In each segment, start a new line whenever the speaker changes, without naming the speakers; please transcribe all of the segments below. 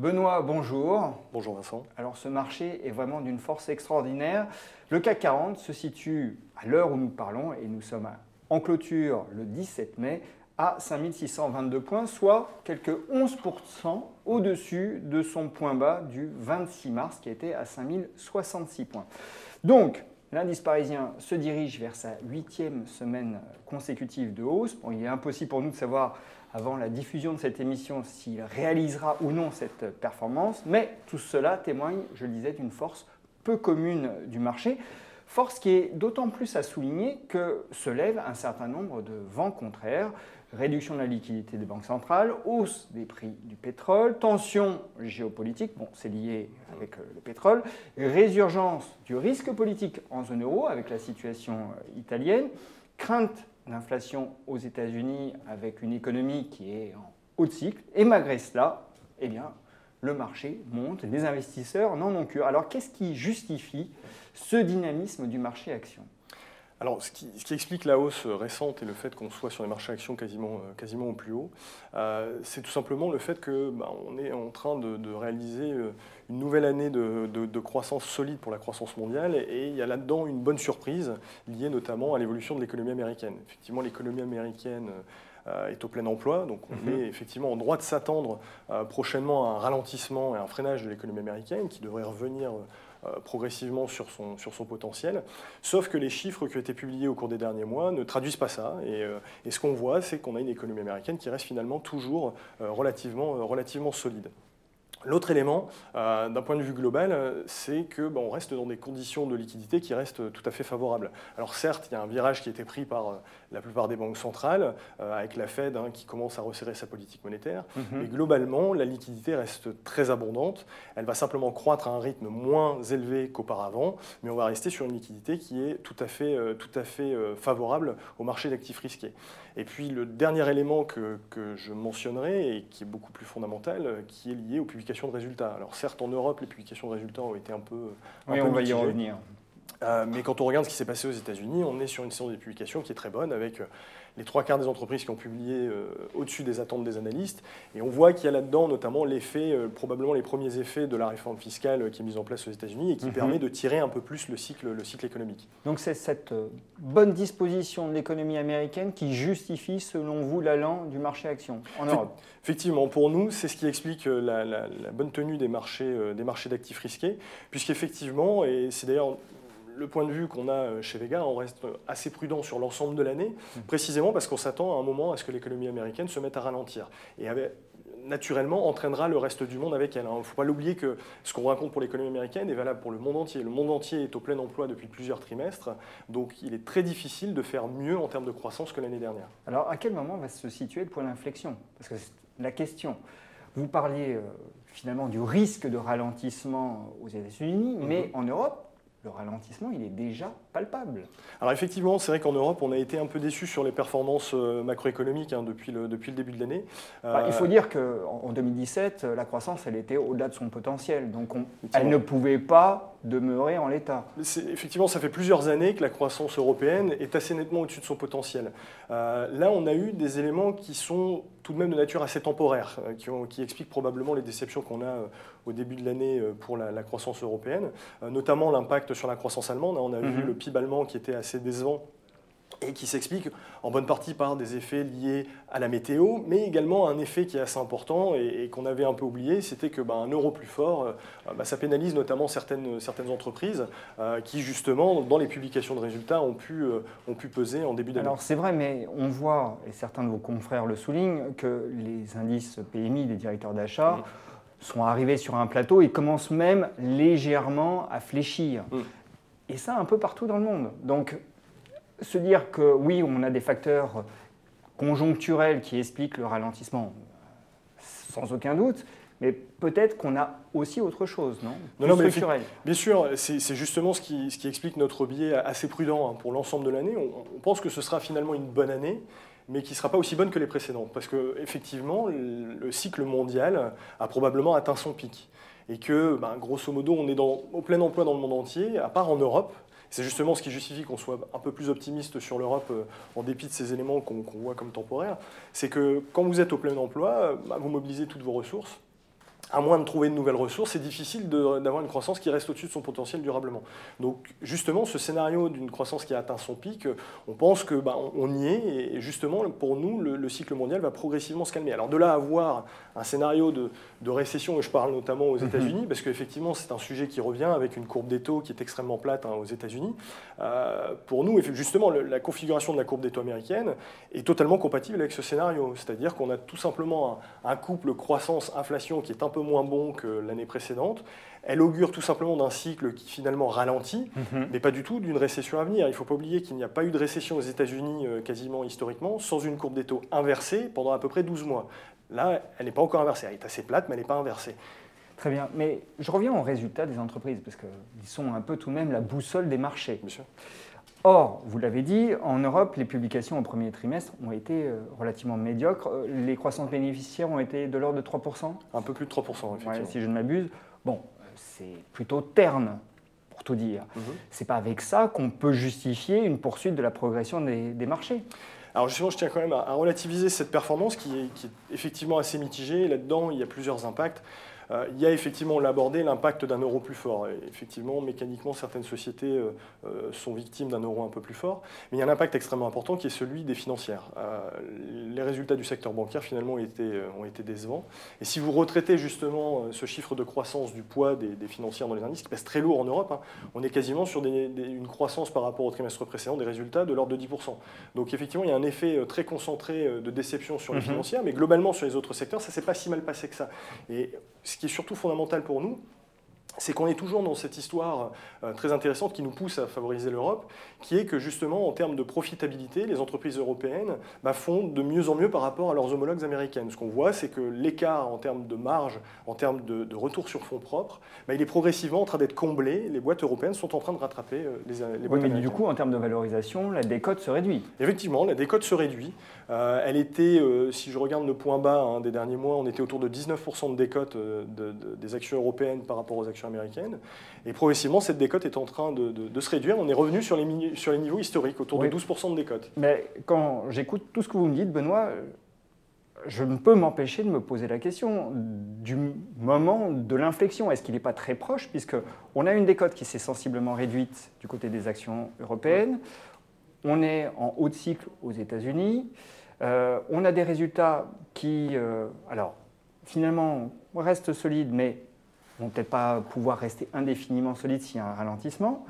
Benoît, bonjour.
Bonjour Vincent.
Alors ce marché est vraiment d'une force extraordinaire. Le CAC 40 se situe à l'heure où nous parlons et nous sommes en clôture le 17 mai à 5622 points, soit quelques 11% au-dessus de son point bas du 26 mars qui était à 5066 points. Donc l'indice parisien se dirige vers sa 8e semaine consécutive de hausse. Bon, il est impossible pour nous de savoir avant la diffusion de cette émission s'il réalisera ou non cette performance, mais tout cela témoigne, je le disais, d'une force peu commune du marché, force qui est d'autant plus à souligner que se lèvent un certain nombre de vents contraires, réduction de la liquidité des banques centrales, hausse des prix du pétrole, tension géopolitique, bon c'est lié avec le pétrole, résurgence du risque politique en zone euro avec la situation italienne, crainte d'inflation aux États-Unis avec une économie qui est en haut de cycle. Et malgré cela, eh bien, le marché monte, les investisseurs n'en ont cure. Alors qu'est-ce qui justifie ce dynamisme du marché action ?
Alors, ce qui explique la hausse récente et le fait qu'on soit sur les marchés actions quasiment au plus haut, c'est tout simplement le fait qu'on est en train de réaliser une nouvelle année de croissance solide pour la croissance mondiale et il y a là-dedans une bonne surprise liée notamment à l'évolution de l'économie américaine. Effectivement, l'économie américaine est au plein emploi, donc on est effectivement en droit de s'attendre prochainement à un ralentissement et un freinage de l'économie américaine qui devrait revenir progressivement sur son potentiel, sauf que les chiffres qui ont été publiés au cours des derniers mois ne traduisent pas ça, et ce qu'on voit, c'est qu'on a une économie américaine qui reste finalement toujours relativement solide. L'autre élément, d'un point de vue global, c'est qu'on reste dans des conditions de liquidité qui restent tout à fait favorables. Alors certes, il y a un virage qui a été pris par la plupart des banques centrales, avec la Fed qui commence à resserrer sa politique monétaire, mais globalement, la liquidité reste très abondante. Elle va simplement croître à un rythme moins élevé qu'auparavant, mais on va rester sur une liquidité qui est tout à fait favorable au marché d'actifs risqués. Et puis le dernier élément que je mentionnerai, et qui est beaucoup plus fondamental, qui est lié aux publications de résultats. Alors certes, en Europe, les publications de résultats ont été un peu
oui, on va y revenir.
Mais quand on regarde ce qui s'est passé aux États-Unis, on est sur une saison des publications qui est très bonne, avec les 3/4 des entreprises qui ont publié au-dessus des attentes des analystes. Et on voit qu'il y a là-dedans notamment l'effet, probablement les premiers effets de la réforme fiscale qui est mise en place aux États-Unis et qui permet de tirer un peu plus le cycle économique.
Donc c'est cette bonne disposition de l'économie américaine qui justifie, selon vous, l'allant du marché action en Europe ?
Effectivement, pour nous, c'est ce qui explique la bonne tenue des marchés d'actifs risqués, puisqu'effectivement, et c'est d'ailleurs le point de vue qu'on a chez Vega, on reste assez prudent sur l'ensemble de l'année, précisément parce qu'on s'attend à un moment à ce que l'économie américaine se mette à ralentir. Et naturellement, entraînera le reste du monde avec elle. Il ne faut pas l'oublier que ce qu'on raconte pour l'économie américaine est valable pour le monde entier. Le monde entier est au plein emploi depuis plusieurs trimestres, donc il est très difficile de faire mieux en termes de croissance que l'année dernière.
Alors à quel moment va se situer le point d'inflexion ? Parce que c'est la question. Vous parliez finalement du risque de ralentissement aux États-Unis, mais en Europe, le ralentissement, il est déjà palpable.
Alors effectivement, c'est vrai qu'en Europe, on a été un peu déçus sur les performances macroéconomiques depuis le début de l'année.
Il faut dire qu'en 2017, la croissance, elle était au-delà de son potentiel. Donc elle ne pouvait pas demeurer en l'état.
Effectivement, ça fait plusieurs années que la croissance européenne est assez nettement au-dessus de son potentiel. Là, on a eu des éléments qui sont tout de même de nature assez temporaire, qui expliquent probablement les déceptions qu'on a au début de l'année pour la croissance européenne, notamment l'impact sur la croissance allemande. On a vu le PIB allemand qui était assez décevant et qui s'explique en bonne partie par des effets liés à la météo, mais également un effet qui est assez important et qu'on avait un peu oublié, c'était qu'un euro plus fort, ça pénalise notamment certaines entreprises qui justement, dans les publications de résultats, ont pu peser en début d'année.
Alors c'est vrai, mais on voit, et certains de vos confrères le soulignent, que les indices PMI des directeurs d'achat sont arrivés sur un plateau et commencent même légèrement à fléchir. Et ça un peu partout dans le monde. Donc se dire que oui, on a des facteurs conjoncturels qui expliquent le ralentissement, sans aucun doute, mais peut-être qu'on a aussi autre chose, non ?
Non, mais bien sûr, c'est justement ce qui explique notre biais assez prudent pour l'ensemble de l'année. On pense que ce sera finalement une bonne année, mais qui ne sera pas aussi bonne que les précédentes, parce qu'effectivement, le cycle mondial a probablement atteint son pic, et que, grosso modo, on est au plein emploi dans le monde entier, à part en Europe. C'est justement ce qui justifie qu'on soit un peu plus optimiste sur l'Europe en dépit de ces éléments qu'on voit comme temporaires. C'est que quand vous êtes au plein emploi, vous mobilisez toutes vos ressources à moins de trouver de nouvelles ressources, c'est difficile d'avoir une croissance qui reste au-dessus de son potentiel durablement. Donc justement, ce scénario d'une croissance qui a atteint son pic, on pense que on y est, et justement, pour nous, le cycle mondial va progressivement se calmer. Alors de là à avoir un scénario de récession, et je parle notamment aux États-Unis, parce qu'effectivement, c'est un sujet qui revient avec une courbe des taux qui est extrêmement plate aux États-Unis. Pour nous, justement, la configuration de la courbe des taux américaine est totalement compatible avec ce scénario. C'est-à-dire qu'on a tout simplement un couple croissance-inflation qui est un peu moins bon que l'année précédente. Elle augure tout simplement d'un cycle qui finalement ralentit, mais pas du tout d'une récession à venir. Il ne faut pas oublier qu'il n'y a pas eu de récession aux États-Unis quasiment historiquement, sans une courbe des taux inversée pendant à peu près 12 mois. Là, elle n'est pas encore inversée. Elle est assez plate, mais elle n'est pas inversée.
Très bien, mais je reviens aux résultats des entreprises, parce qu'ils sont un peu tout de même la boussole des marchés.
Bien sûr.
Or, vous l'avez dit, en Europe, les publications au premier trimestre ont été relativement médiocres. Les croissances bénéficiaires ont été de l'ordre de 3%.
Un peu plus de 3%, effectivement.
Ouais, si je ne m'abuse. Bon, c'est plutôt terne, pour tout dire. C'est pas avec ça qu'on peut justifier une poursuite de la progression des marchés.
Alors justement, je tiens quand même à relativiser cette performance qui est effectivement assez mitigée. Là-dedans, il y a plusieurs impacts. Il y a effectivement, on l'a abordé, l'impact d'un euro plus fort. Et effectivement, mécaniquement, certaines sociétés sont victimes d'un euro un peu plus fort. Mais il y a un impact extrêmement important qui est celui des financières. Les résultats du secteur bancaire, finalement, ont été décevants. Et si vous retraitez justement ce chiffre de croissance du poids des financières dans les indices, qui pèse très lourd en Europe, on est quasiment sur une croissance par rapport au trimestre précédent des résultats de l'ordre de 10%. Donc effectivement, il y a un effet très concentré de déception sur les financières, mais globalement, sur les autres secteurs, ça ne s'est pas si mal passé que ça. Et ce qui est surtout fondamental pour nous, c'est qu'on est toujours dans cette histoire très intéressante qui nous pousse à favoriser l'Europe, qui est que justement, en termes de profitabilité, les entreprises européennes font de mieux en mieux par rapport à leurs homologues américaines. Ce qu'on voit, c'est que l'écart en termes de marge, en termes de retour sur fonds propres, il est progressivement en train d'être comblé. Les boîtes européennes sont en train de rattraper les boîtes américaines.
Du coup, en termes de valorisation, la décote se réduit.
Effectivement, la décote se réduit. Elle était, si je regarde le point bas des derniers mois, on était autour de 19% de décote des actions européennes par rapport aux actions américaines. Et progressivement, cette décote est en train de se réduire. On est revenu sur les niveaux historiques, autour de 12% de décote.
Mais quand j'écoute tout ce que vous me dites, Benoît, je ne peux m'empêcher de me poser la question du moment de l'inflexion. Est-ce qu'il n'est pas très proche, puisqu'on a une décote qui s'est sensiblement réduite du côté des actions européennes. On est en haut de cycle aux États-Unis. On a des résultats qui, alors, finalement, restent solides, mais vont peut-être pas pouvoir rester indéfiniment solides s'il y a un ralentissement.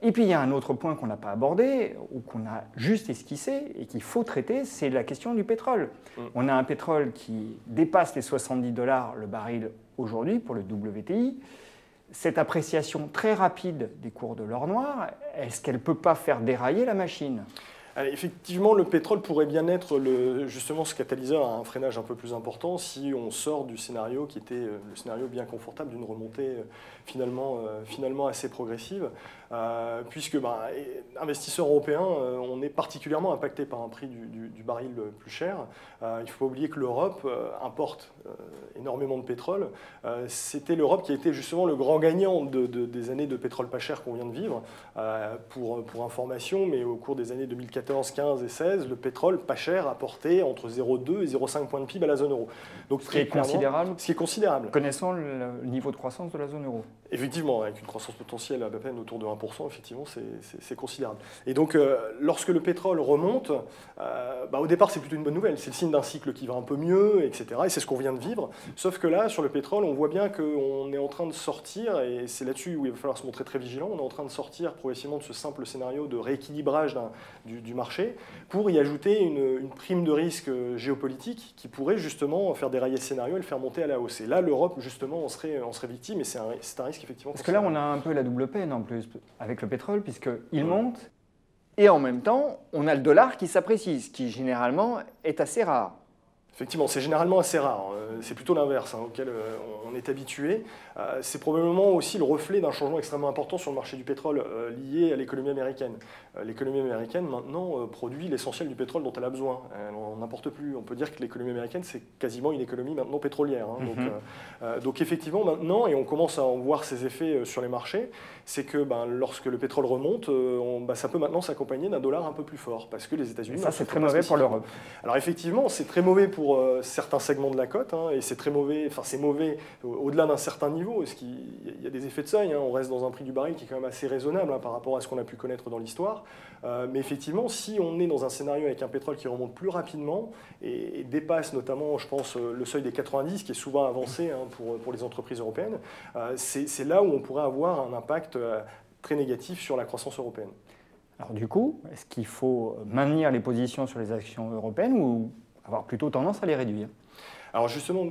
Et puis il y a un autre point qu'on n'a pas abordé, ou qu'on a juste esquissé, et qu'il faut traiter, c'est la question du pétrole. On a un pétrole qui dépasse les $70 le baril aujourd'hui pour le WTI. Cette appréciation très rapide des cours de l'or noir, est-ce qu'elle ne peut pas faire dérailler la machine ?
Effectivement, le pétrole pourrait bien être justement ce catalyseur à un freinage un peu plus important si on sort du scénario qui était le scénario bien confortable d'une remontée finalement assez progressive, puisque investisseurs européens, on est particulièrement impacté par un prix du baril plus cher. Il ne faut pas oublier que l'Europe importe énormément de pétrole. C'était l'Europe qui a été justement le grand gagnant des années de pétrole pas cher qu'on vient de vivre. Pour information, mais au cours des années 2014, 15 et 16, le pétrole pas cher apportait entre 0,2 et 0,5 points de PIB à la zone euro. Donc,
ce qui est considérable.
Ce qui est considérable.
Connaissant le niveau de croissance de la zone euro.
Effectivement, avec une croissance potentielle à peine autour de 1%, effectivement, c'est considérable. Et donc, lorsque le pétrole remonte, au départ, c'est plutôt une bonne nouvelle. C'est le signe d'un cycle qui va un peu mieux, etc. Et c'est ce qu'on vient de vivre. Sauf que là, sur le pétrole, on voit bien qu'on est en train de sortir, et c'est là-dessus où il va falloir se montrer très vigilant, on est en train de sortir progressivement de ce simple scénario de rééquilibrage du marché pour y ajouter une prime de risque géopolitique qui pourrait justement faire dérailler ce scénario et le faire monter à la hausse. Et là, l'Europe, justement, on serait victime, et c'est un risque effectivement.
Parce que là, on a un peu la double peine en plus avec le pétrole, puisqu'il monte, et en même temps, on a le dollar qui s'apprécie, ce qui généralement est assez rare.
Effectivement, c'est généralement assez rare. C'est plutôt l'inverse auquel on est habitué. C'est probablement aussi le reflet d'un changement extrêmement important sur le marché du pétrole lié à l'économie américaine. L'économie américaine, maintenant, produit l'essentiel du pétrole dont elle a besoin. Elle n'en importe plus. On peut dire que l'économie américaine, c'est quasiment une économie maintenant pétrolière. Donc effectivement, maintenant, et on commence à en voir ses effets sur les marchés, c'est que lorsque le pétrole remonte, ça peut maintenant s'accompagner d'un dollar un peu plus fort, parce que les États-Unis...
Ça, c'est très mauvais pour l'Europe.
Alors effectivement, c'est très mauvais pour pour certains segments de la cote, hein, et c'est très mauvais, enfin c'est mauvais au-delà d'un certain niveau, il y a des effets de seuil, hein, on reste dans un prix du baril qui est quand même assez raisonnable hein, par rapport à ce qu'on a pu connaître dans l'histoire. Mais effectivement, si on est dans un scénario avec un pétrole qui remonte plus rapidement et dépasse notamment, je pense, le seuil des 90, qui est souvent avancé hein, pour les entreprises européennes, c'est là où on pourrait avoir un impact très négatif sur la croissance européenne.
Alors du coup, est-ce qu'il faut maintenir les positions sur les actions européennes ou avoir plutôt tendance à les réduire?
Alors justement,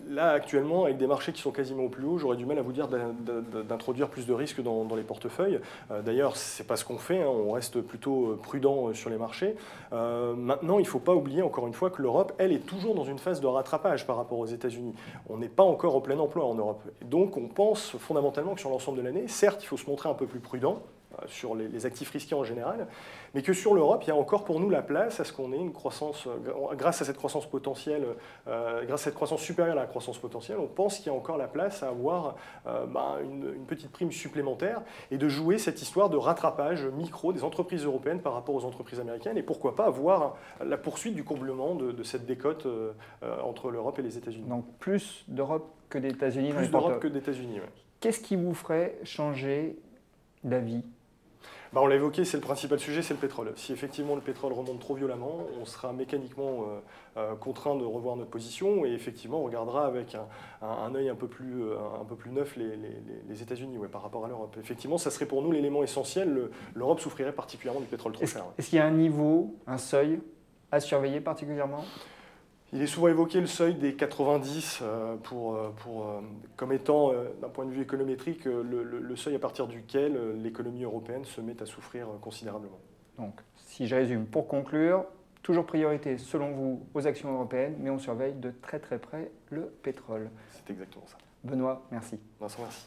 là actuellement, avec des marchés qui sont quasiment au plus haut, j'aurais du mal à vous dire d'introduire plus de risques dans les portefeuilles. D'ailleurs, ce n'est pas ce qu'on fait, hein, on reste plutôt prudent sur les marchés. Maintenant, il ne faut pas oublier encore une fois que l'Europe, elle, est toujours dans une phase de rattrapage par rapport aux États-Unis. On n'est pas encore au plein emploi en Europe. Et donc on pense fondamentalement que sur l'ensemble de l'année, certes, il faut se montrer un peu plus prudent, sur les actifs risqués en général, mais que sur l'Europe, il y a encore pour nous la place à ce qu'on ait une croissance, grâce à cette croissance potentielle, grâce à cette croissance supérieure à la croissance potentielle, on pense qu'il y a encore la place à avoir une petite prime supplémentaire et de jouer cette histoire de rattrapage micro des entreprises européennes par rapport aux entreprises américaines, et pourquoi pas avoir la poursuite du comblement de cette décote entre l'Europe et les États-Unis.
Donc plus d'Europe que des États-Unis dans les
Plus d'Europe
portefeuilles.
que d'États-Unis, oui.
Qu'est-ce qui vous ferait changer d'avis?
On l'a évoqué, c'est le principal sujet, c'est le pétrole. Si effectivement le pétrole remonte trop violemment, on sera mécaniquement contraint de revoir notre position et effectivement on regardera avec un œil un peu plus neuf les États-Unis par rapport à l'Europe. Effectivement, ça serait pour nous l'élément essentiel. L'Europe souffrirait particulièrement du pétrole trop cher.
Est-ce qu'il y a un niveau, un seuil à surveiller particulièrement?
Il est souvent évoqué le seuil des 90 comme étant, d'un point de vue économétrique, le seuil à partir duquel l'économie européenne se met à souffrir considérablement.
Donc, si je résume, pour conclure, toujours priorité selon vous aux actions européennes, mais on surveille de très très près le pétrole.
C'est exactement ça.
Benoît, merci.
Vincent, merci.